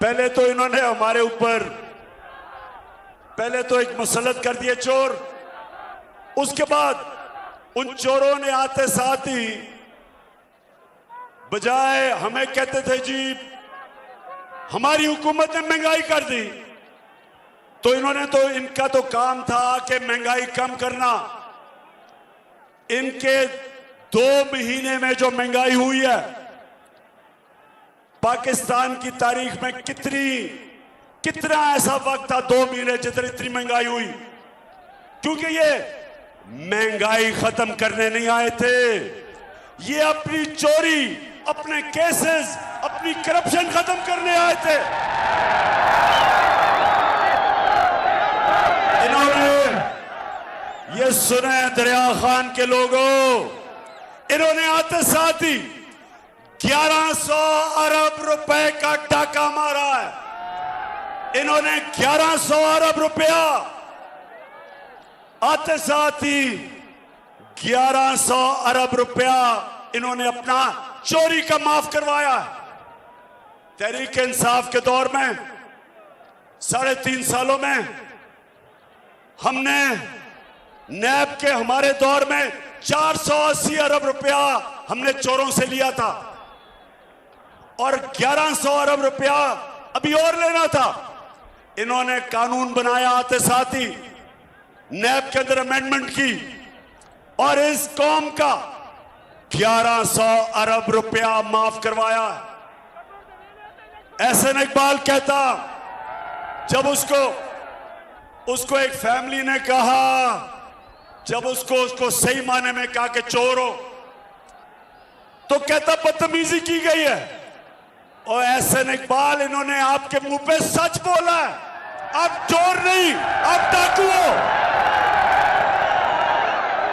पहले तो इन्होंने हमारे ऊपर एक मुसल्लत कर दिए चोर। उसके बाद उन चोरों ने आते साथ ही बजाय हमें कहते थे जी हमारी हुकूमत ने महंगाई कर दी, तो इनका तो काम था कि महंगाई कम करना। इनके 2 महीने में जो महंगाई हुई है, पाकिस्तान की तारीख में कितना ऐसा वक्त था 2 महीने जितनी इतनी महंगाई हुई, क्योंकि ये महंगाई खत्म करने नहीं आए थे, ये अपनी चोरी, अपने केसेस, अपनी करप्शन खत्म करने आए थे। इन्होंने ये सुने दरिया खान के लोगों, इन्होंने आते साथ ही 1100 अरब रुपए का डाका मारा है। इन्होंने 1100 अरब रुपया आते साथ ही 1100 अरब रुपया इन्होंने अपना चोरी का माफ करवाया है। तहरीक इंसाफ के दौर में 3.5 सालों में हमने नैब के हमारे दौर में 480 अरब रुपया हमने चोरों से लिया था और 1100 अरब रुपया अभी और लेना था। इन्होंने कानून बनाया, आते साथ ही नैब के अंदर अमेंडमेंट की और इस कौम का 1100 अरब रुपया माफ करवाया। एहसन इकबाल कहता, जब उसको एक फैमिली ने कहा, जब उसको सही माने में कहा कि चोर हो, तो कहता बदतमीजी की गई है। और एहसन इकबाल, इन्होंने आपके मुंह पे सच बोला है, आप चोर नहीं, आप डाकू हो,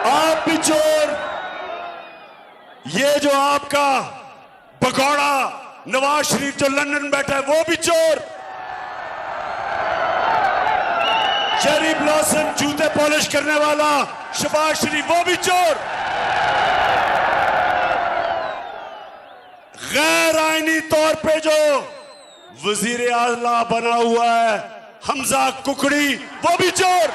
आप भी चोर। ये जो आपका भगोड़ा नवाज शरीफ जो लंदन बैठा है वो भी चोर। चेरी ब्लॉसम जूते पॉलिश करने वाला शहबाज शरीफ वो भी चोर। गैर आईनी तौर पे जो वजीर आला बना हुआ है हमजा कुकड़ी वो भी चोर।